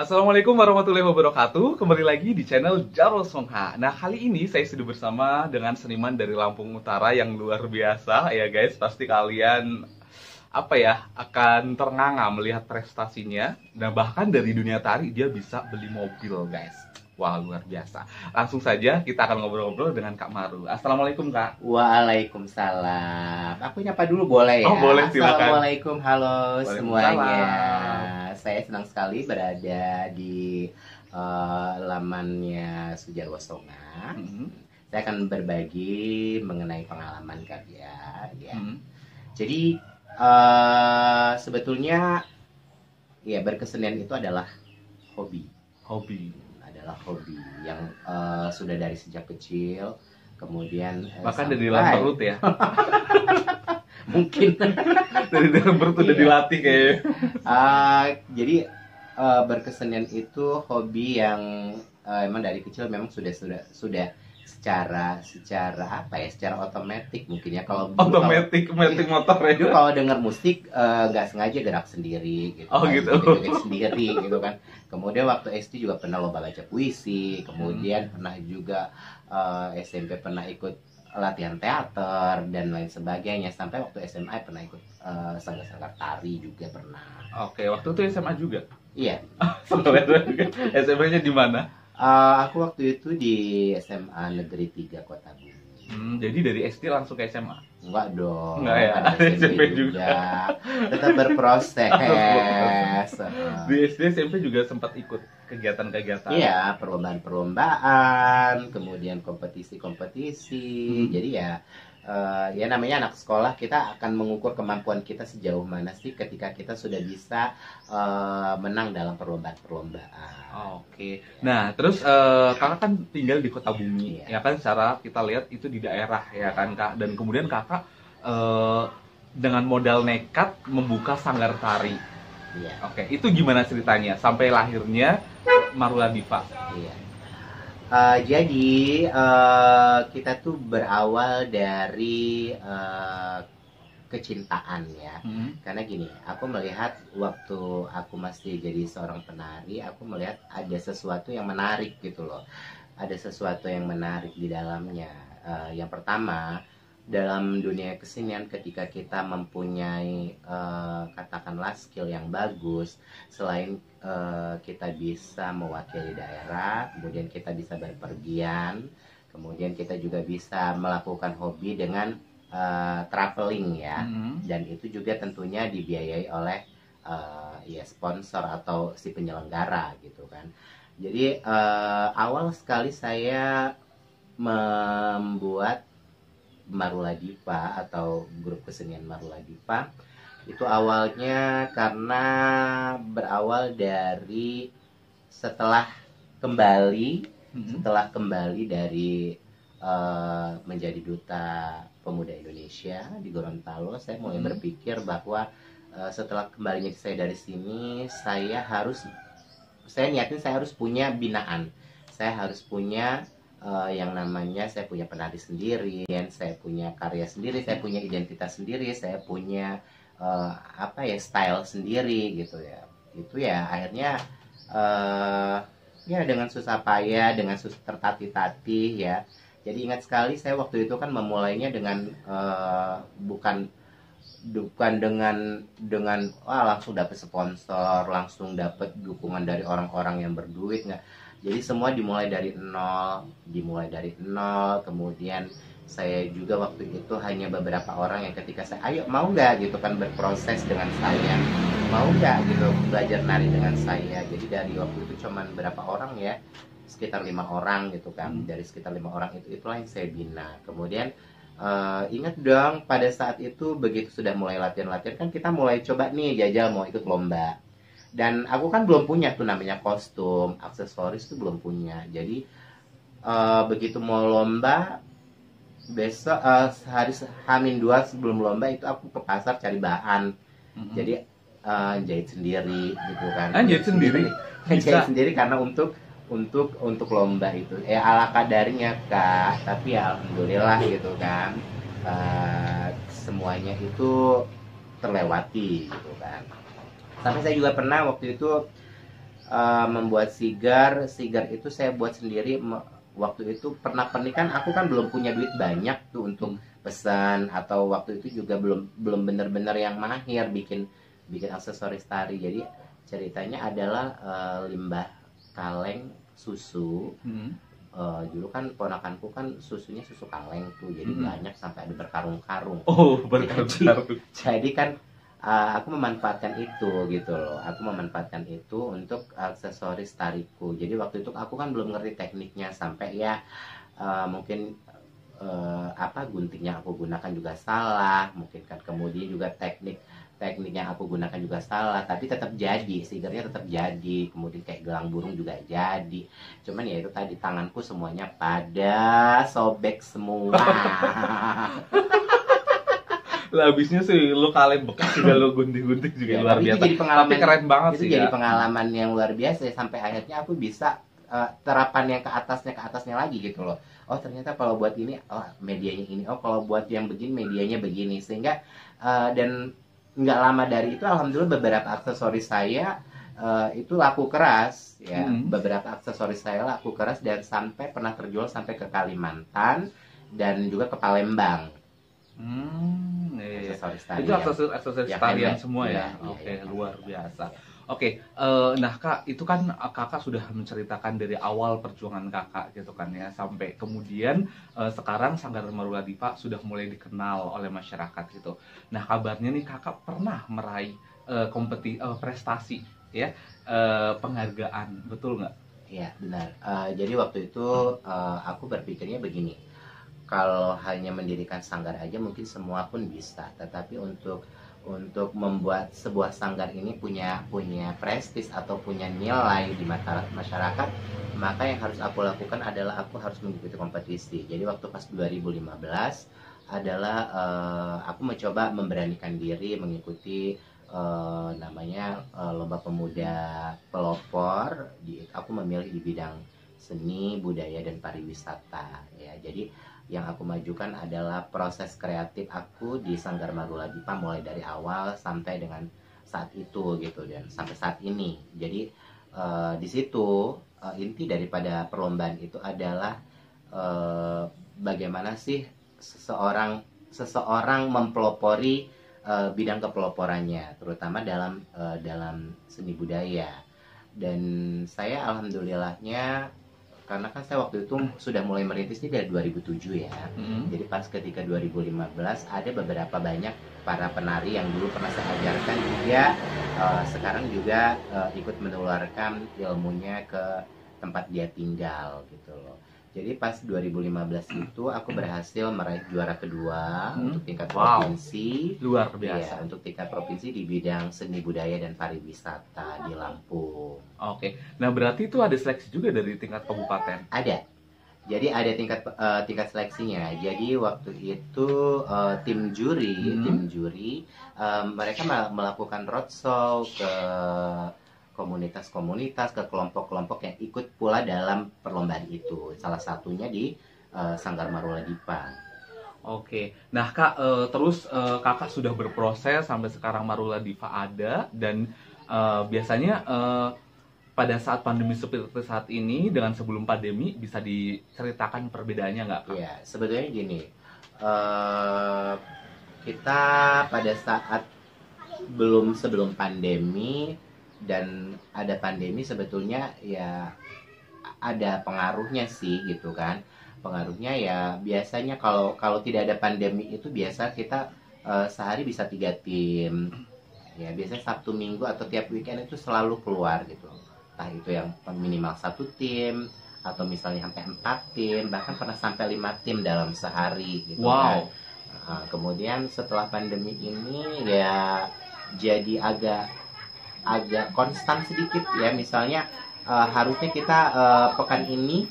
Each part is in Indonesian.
Assalamualaikum warahmatullahi wabarakatuh. Kembali lagi di channel Jarwo Songha. Nah, kali ini saya sudah bersama dengan seniman dari Lampung Utara yang luar biasa ya guys. Pasti kalian akan ternganga melihat prestasinya. Nah, bahkan dari dunia tari dia bisa beli mobil guys. Wah, luar biasa. Langsung saja kita akan ngobrol-ngobrol dengan Kak Maru. Assalamualaikum Kak. Waalaikumsalam. Aku nyapa dulu boleh ya? Oh, boleh, silakan. Assalamualaikum, halo semuanya. Waalaikumsalam. Saya senang sekali berada di lamannya Sujarwo Songha. Saya akan berbagi mengenai pengalaman karya ya. Jadi sebetulnya ya berkesenian itu adalah hobi hobi yang sudah dari sejak kecil, kemudian bahkan dari dalam perut ya. Mungkin dari dalam perut udah dilatih kayaknya. Jadi berkesenian itu hobi yang emang dari kecil memang sudah secara otomatis mungkin ya. Kalau Otomatis motor ya. Dulu kalau dengar musik nggak sengaja gerak sendiri gitu. Oh, kan, gitu. joget sendiri gitu kan. Kemudian waktu SD juga pernah lomba baca puisi, kemudian pernah juga SMP pernah ikut latihan teater dan lain sebagainya, sampai waktu SMA pernah ikut sanggar-sanggar tari juga pernah. Oke, waktu itu SMA juga. Iya. SMA-nya di mana? Aku waktu itu di SMA Negeri 3 Kota Bumi. Jadi dari SD langsung ke SMA? Enggak dong. Enggak ya, ada SMP juga. Tetap berproses. Di SD SMP juga sempat ikut kegiatan-kegiatan. Iya, perlombaan-perlombaan, kemudian kompetisi-kompetisi. Jadi ya namanya anak sekolah, kita akan mengukur kemampuan kita sejauh mana sih ketika kita sudah bisa menang dalam perlombaan-perlombaan. Oke. Nah, terus kakak kan tinggal di Kota Bumi, ya kan? Secara kita lihat itu di daerah, ya kan kak? Dan kemudian kakak dengan modal nekat membuka sanggar tari. Iya. Oke, itu gimana ceritanya sampai lahirnya Marula Diva? Iya. Jadi kita tuh berawal dari kecintaan ya. Karena gini, aku melihat waktu aku masih jadi seorang penari, aku melihat ada sesuatu yang menarik gitu loh. Ada sesuatu yang menarik di dalamnya. Yang pertama, dalam dunia kesenian, ketika kita mempunyai katakanlah skill yang bagus, selain kita bisa mewakili daerah, kemudian kita bisa berpergian, kemudian kita juga bisa melakukan hobi dengan traveling ya. Dan itu juga tentunya dibiayai oleh ya sponsor atau si penyelenggara gitu kan. Jadi awal sekali saya membuat Marula Diva atau grup kesenian Marula Diva itu awalnya karena berawal dari setelah kembali dari menjadi duta pemuda Indonesia di Gorontalo. Saya mulai berpikir bahwa setelah kembalinya saya dari sini, saya niatin saya harus punya binaan, saya harus punya yang namanya saya punya penari sendiri, saya punya karya sendiri, saya punya identitas sendiri, saya punya style sendiri gitu ya. Itu ya akhirnya ya dengan susah payah, dengan susah tertatih-tatih ya. Jadi ingat sekali saya waktu itu kan memulainya dengan bukan dengan langsung dapat sponsor, langsung dapat dukungan dari orang-orang yang berduit, nggak. Jadi semua dimulai dari nol. Kemudian saya juga waktu itu hanya beberapa orang yang ketika saya, ayo mau nggak gitu kan berproses dengan saya, mau nggak gitu belajar nari dengan saya. Jadi dari waktu itu cuman berapa orang ya, sekitar 5 orang gitu kan. Dari sekitar 5 orang itulah yang saya bina. Kemudian ingat dong pada saat itu begitu sudah mulai latihan-latihan kan kita mulai coba nih jajal mau ikut lomba. Dan aku kan belum punya tuh namanya kostum, aksesoris tuh belum punya. Jadi begitu mau lomba, besok H-2 sebelum lomba itu aku ke pasar cari bahan. Jadi jahit sendiri gitu kan. Jahit sendiri? Jahit sendiri karena untuk lomba itu. Ala kadarnya Kak, tapi ya alhamdulillah gitu kan. Semuanya itu terlewati gitu kan. Tapi saya juga pernah waktu itu membuat sigar. Sigar itu saya buat sendiri. Waktu itu pernah kan aku kan belum punya duit banyak tuh untuk pesan, atau waktu itu juga belum benar-benar yang mahir bikin aksesoris tari. Jadi ceritanya adalah limbah kaleng susu. Dulu kan ponakanku kan susunya susu kaleng tuh, jadi banyak sampai ada berkarung-karung. Oh, berkarung-karung. Jadi kan aku memanfaatkan itu gitu loh. Aku memanfaatkan itu untuk aksesoris tariku. Jadi waktu itu aku kan belum ngerti tekniknya, sampai ya mungkin gunting yang aku gunakan juga salah, mungkin kan. Kemudian juga teknik yang aku gunakan juga salah, tapi tetap jadi, sigarnya tetap jadi. Kemudian kayak gelang burung juga jadi. Cuman ya itu tadi, tanganku semuanya pada sobek semua. Lah habisnya sih lu kaleng bekas juga lu gunting-gunting juga Ya, luar tapi biasa. itu jadi pengalaman, Tapi keren banget itu sih jadi ya. pengalaman yang luar biasa ya, sampai akhirnya aku bisa terapan yang ke atasnya lagi gitu loh. Oh ternyata kalau buat ini, oh medianya ini, oh kalau buat yang begini medianya begini. Sehingga dan nggak lama dari itu alhamdulillah beberapa aksesoris saya itu laku keras ya. Beberapa aksesoris saya laku keras dan sampai pernah terjual sampai ke Kalimantan dan juga ke Palembang. Iya. Aksesoris tari Itu aksesoris yang tarian handmade. semua ya. Iya, Oke, iya, luar iya. biasa. Oke, nah Kak, itu kan Kakak sudah menceritakan dari awal perjuangan Kakak gitu kan ya, sampai kemudian sekarang Sanggar Marula Dipa sudah mulai dikenal oleh masyarakat gitu. Nah, kabarnya nih Kakak pernah meraih prestasi ya, penghargaan, betul nggak? Iya benar. Jadi waktu itu aku berpikirnya begini, kalau hanya mendirikan sanggar aja mungkin semua pun bisa, tetapi untuk membuat sebuah sanggar ini punya prestis atau punya nilai di mata masyarakat, maka yang harus aku lakukan adalah aku harus mengikuti kompetisi. Jadi waktu pas 2015 adalah aku mencoba memberanikan diri mengikuti namanya Lomba Pemuda Pelopor. Aku memilih di bidang seni, budaya, dan pariwisata ya. Jadi yang aku majukan adalah proses kreatif aku di Sanggar Marula Dipa mulai dari awal sampai dengan saat itu gitu, dan sampai saat ini. Jadi di situ inti daripada perlombaan itu adalah bagaimana sih seseorang mempelopori bidang kepeloporannya, terutama dalam seni budaya. Dan saya alhamdulillahnya, karena kan saya waktu itu sudah mulai merintis ini dari 2007 ya. Jadi pas ketika 2015 ada beberapa banyak para penari yang dulu pernah saya ajarkan juga sekarang juga ikut menularkan ilmunya ke tempat dia tinggal gitu loh. Jadi pas 2015 itu aku berhasil meraih juara kedua untuk tingkat provinsi. Luar biasa. Iya, untuk tingkat provinsi di bidang seni budaya dan pariwisata di Lampung. Oke. Nah, berarti itu ada seleksi juga dari tingkat kabupaten. Ada. Jadi ada tingkat seleksinya. Jadi waktu itu tim juri mereka melakukan roadshow ke komunitas-komunitas, ke kelompok-kelompok yang ikut pula dalam perlombaan itu. Salah satunya di Sanggar Marula Dipa. Oke, nah Kak, terus Kakak sudah berproses sampai sekarang Marula Dipa ada, dan biasanya pada saat pandemi seperti saat ini dengan sebelum pandemi, bisa diceritakan perbedaannya nggak Kak? Iya, sebetulnya gini, kita pada saat sebelum pandemi dan ada pandemi sebetulnya ya ada pengaruhnya sih gitu kan. Pengaruhnya ya biasanya kalau tidak ada pandemi itu biasa kita sehari bisa 3 tim. Ya biasanya Sabtu Minggu atau tiap weekend itu selalu keluar gitu. Entah itu yang minimal 1 tim atau misalnya sampai 4 tim, bahkan pernah sampai 5 tim dalam sehari gitu kan. Kemudian setelah pandemi ini ya jadi agak konstan sedikit ya. Misalnya harusnya kita pekan ini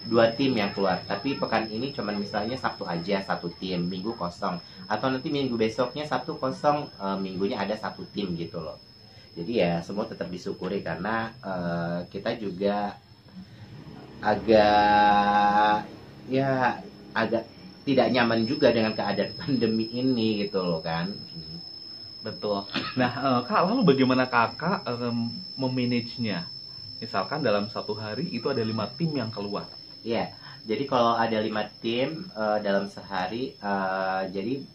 2 tim yang keluar, tapi pekan ini cuman misalnya Sabtu aja 1 tim, Minggu kosong, atau nanti Minggu besoknya Sabtu kosong, Minggunya ada 1 tim gitu loh. Jadi ya semua tetap disyukuri karena kita juga agak tidak nyaman juga dengan keadaan pandemi ini gitu loh kan. Betul. Nah, Kak, lalu bagaimana Kakak memanagenya Misalkan dalam satu hari itu ada 5 tim yang keluar. Iya, jadi kalau ada 5 tim dalam sehari, jadi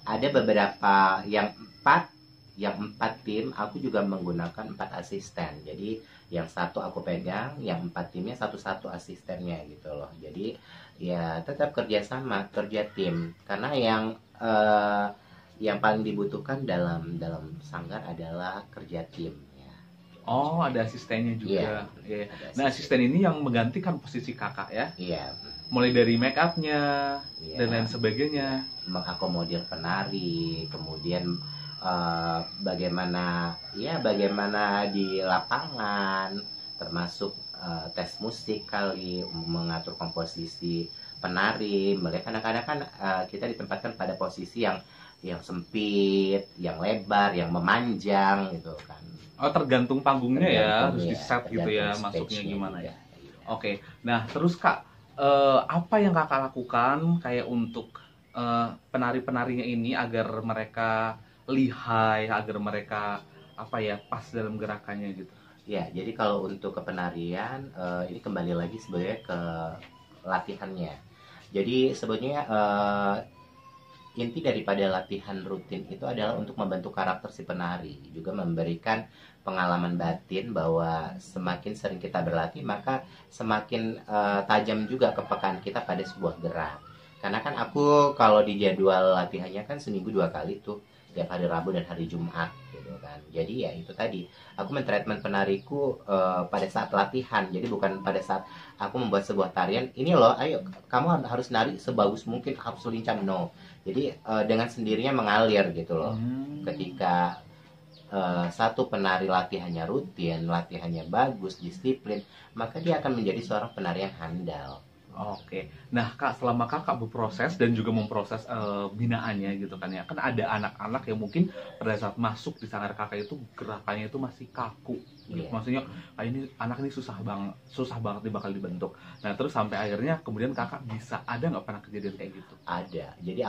ada beberapa yang empat tim aku juga menggunakan 4 asisten. Jadi yang satu aku pegang, yang 4 timnya satu-satu asistennya gitu loh. Jadi ya tetap kerjasama, kerja tim. Karena yang paling dibutuhkan dalam sanggar adalah kerja tim ya. Oh, ada asistennya juga. Iya, Iya. ada Nah, asisten ini yang menggantikan posisi kakak ya. Iya, Mulai dari make upnya iya. dan lain sebagainya. Mengakomodir penari, kemudian bagaimana di lapangan, termasuk tes musik kali, mengatur komposisi penari. Mereka kadang-kadang kan kita ditempatkan pada posisi yang sempit, yang lebar, yang memanjang gitu kan. Oh, tergantung panggungnya ya, harus Tergantung di set gitu ya, tergantung masuknya stage-nya gimana juga. ya. Oke, nah terus Kak, apa yang Kakak lakukan kayak untuk penari-penarinya ini agar mereka lihai, agar mereka apa ya, pas dalam gerakannya gitu? Ya, jadi kalau untuk kepenarian ini kembali lagi sebenarnya ke latihannya. Jadi sebenarnya inti daripada latihan rutin itu adalah untuk membentuk karakter si penari, juga memberikan pengalaman batin bahwa semakin sering kita berlatih maka semakin tajam juga kepekaan kita pada sebuah gerak. Karena kan aku kalau di jadwal latihannya kan seminggu 2 kali tuh, tiap hari Rabu dan hari Jumat gitu kan. Jadi ya itu tadi, aku mentreatment penariku pada saat latihan. Jadi bukan pada saat aku membuat sebuah tarian, ini loh, ayo kamu harus nari sebagus mungkin, harus lincah, no. Jadi dengan sendirinya mengalir gitu loh. Ketika satu penari latihannya rutin, latihannya bagus, disiplin, maka dia akan menjadi seorang penari yang handal. Oke, nah Kak, selama Kakak berproses dan juga memproses binaannya gitu kan ya, kan ada anak-anak yang mungkin pada saat masuk di sanggar Kakak itu gerakannya itu masih kaku, gitu. Iya. Maksudnya ini anak ini susah banget nih bakal dibentuk. Nah terus sampai akhirnya kemudian Kakak bisa, ada nggak pernah kejadian kayak gitu? Ada. Jadi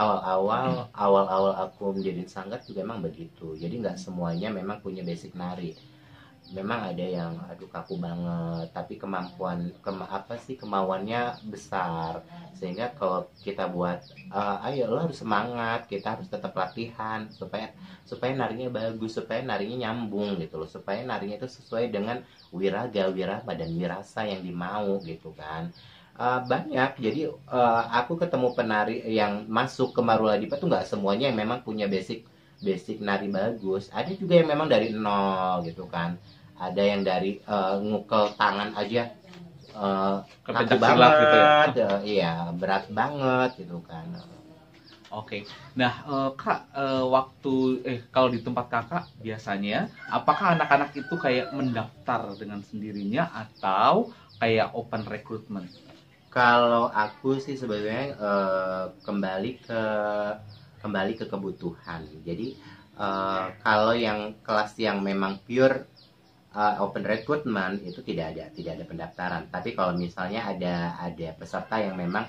awal aku menjadi sanggar juga emang begitu. Jadi nggak semuanya memang punya basic nari. Memang ada yang aduh kaku banget, tapi kemauannya besar. Sehingga kalau kita buat ayo lo harus semangat, kita harus tetap latihan supaya narinya bagus, supaya narinya nyambung gitu loh, supaya narinya itu sesuai dengan wiraga, wirama dan wirasa yang dimau gitu kan. Banyak. Jadi aku ketemu penari yang masuk ke Marula Dipa tuh nggak semuanya yang memang punya basic nari bagus. Ada juga yang memang dari nol gitu kan. Ada yang dari ngukel tangan aja kaku Silat gitu ya? banget, iya berat banget gitu kan. Oke, nah Kak, kalau di tempat Kakak biasanya, apakah anak-anak itu kayak mendaftar dengan sendirinya atau kayak open recruitment? Kalau aku sih sebenarnya kembali ke kebutuhan. Jadi kalau yang kelas yang memang pure open recruitment itu tidak ada pendaftaran. Tapi kalau misalnya ada peserta yang memang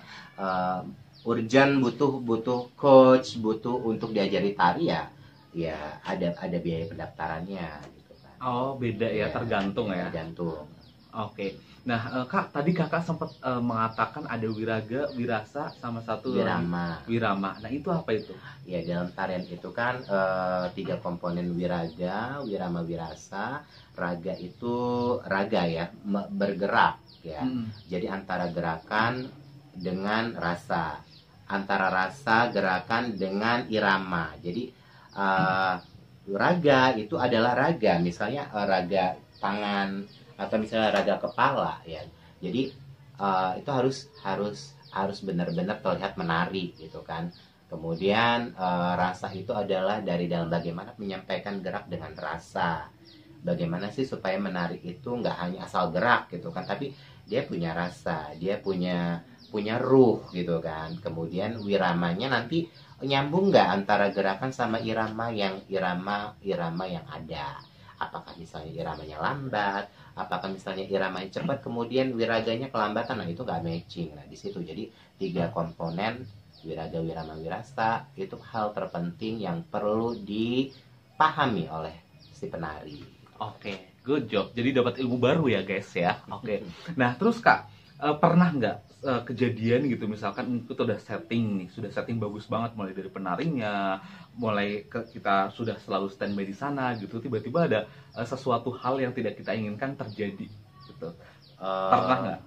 urgent butuh coach, butuh untuk diajari tari, ya ada biaya pendaftarannya gitu kan. Oh, beda ya, tergantung ya. Tergantung. Oke. Nah, Kak, tadi Kakak sempat mengatakan ada wiraga, wirasa, sama satu Wirama. wirama. Nah, itu apa itu? Ya, dalam tarian itu kan 3 komponen: wiraga, wirama, wirasa. Raga itu raga ya, bergerak ya. Jadi antara gerakan dengan rasa, antara rasa gerakan dengan irama. Jadi raga itu adalah raga, misalnya raga tangan atau misalnya raga kepala ya. Jadi itu harus benar-benar terlihat menari gitu kan. Kemudian rasa itu adalah dari dalam bagaimana menyampaikan gerak dengan rasa. Bagaimana sih supaya menari itu nggak hanya asal gerak gitu kan, tapi dia punya rasa, dia punya ruh gitu kan. Kemudian wiramanya nanti nyambung nggak antara gerakan sama irama yang ada. Apakah misalnya iramanya lambat, apakah misalnya iramanya cepat, kemudian wiraganya kelambatan, nah itu nggak matching. Nah di situ jadi 3 komponen, wiraga, wirama, wirasa, itu hal terpenting yang perlu dipahami oleh si penari. Oke. Good job. Jadi dapat ilmu baru ya guys ya. Oke. Nah terus Kak, pernah nggak kejadian gitu misalkan itu udah setting nih, sudah setting bagus banget mulai dari penarinya, mulai kita sudah selalu standby di sana gitu, tiba-tiba ada sesuatu hal yang tidak kita inginkan terjadi gitu. Pernah nggak?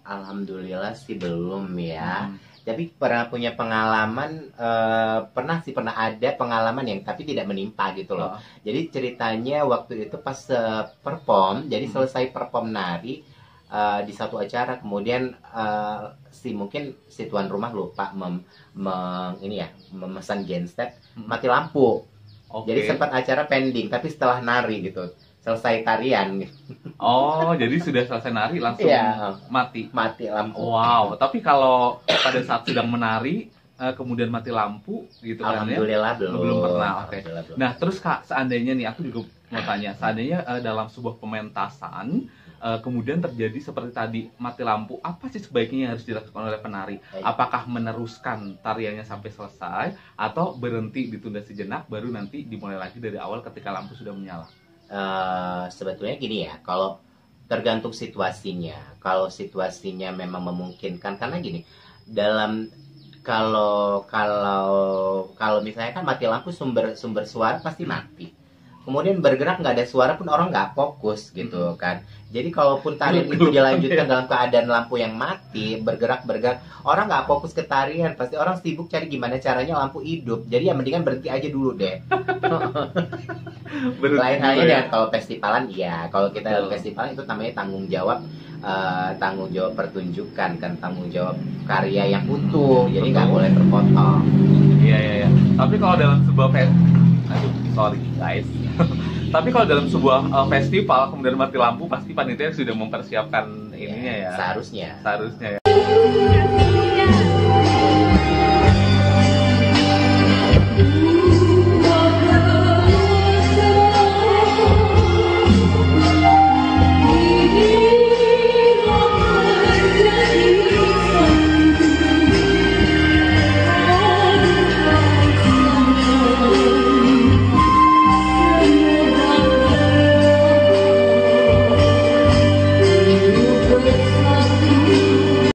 Alhamdulillah sih belum ya. Tapi pernah punya pengalaman, pernah ada pengalaman yang tapi tidak menimpa gitu loh. Jadi ceritanya waktu itu pas perform, jadi selesai perform nari di satu acara, kemudian mungkin si tuan rumah lupa memesan genset, mati lampu. Jadi sempat acara pending, tapi setelah nari gitu, selesai tarian. Oh, jadi sudah selesai nari langsung mati lampu. Wow, tapi kalau pada saat sedang menari kemudian mati lampu gitu kan ya? Alhamdulillah belum pernah. Oke. Nah, terus Kak, seandainya nih aku juga mau tanya, seandainya dalam sebuah pementasan kemudian terjadi seperti tadi mati lampu, apa sih sebaiknya yang harus dilakukan oleh penari? Apakah meneruskan tariannya sampai selesai atau berhenti ditunda sejenak baru nanti dimulai lagi dari awal ketika lampu sudah menyala? Sebetulnya gini ya, kalau tergantung situasinya. Kalau situasinya memang memungkinkan, karena gini, kalau misalnya kan mati lampu, sumber suara pasti mati. Kemudian bergerak nggak ada suara pun orang nggak fokus gitu kan. Jadi kalaupun tarian itu dilanjutkan dalam keadaan lampu yang mati, bergerak, orang nggak fokus ke tarian, pasti orang sibuk cari gimana caranya lampu hidup. Jadi ya mendingan berhenti aja dulu deh. Lain halnya dengan kalau festivalan, ya kalau kita festivalan itu namanya tanggung jawab pertunjukan kan, tanggung jawab karya yang utuh, jadi nggak boleh terpotong. Iya. Tapi kalau dalam sebuah sorry guys. Tapi kalau dalam sebuah festival kemudian mati lampu, pasti panitia sudah mempersiapkan ininya ya. Seharusnya ya.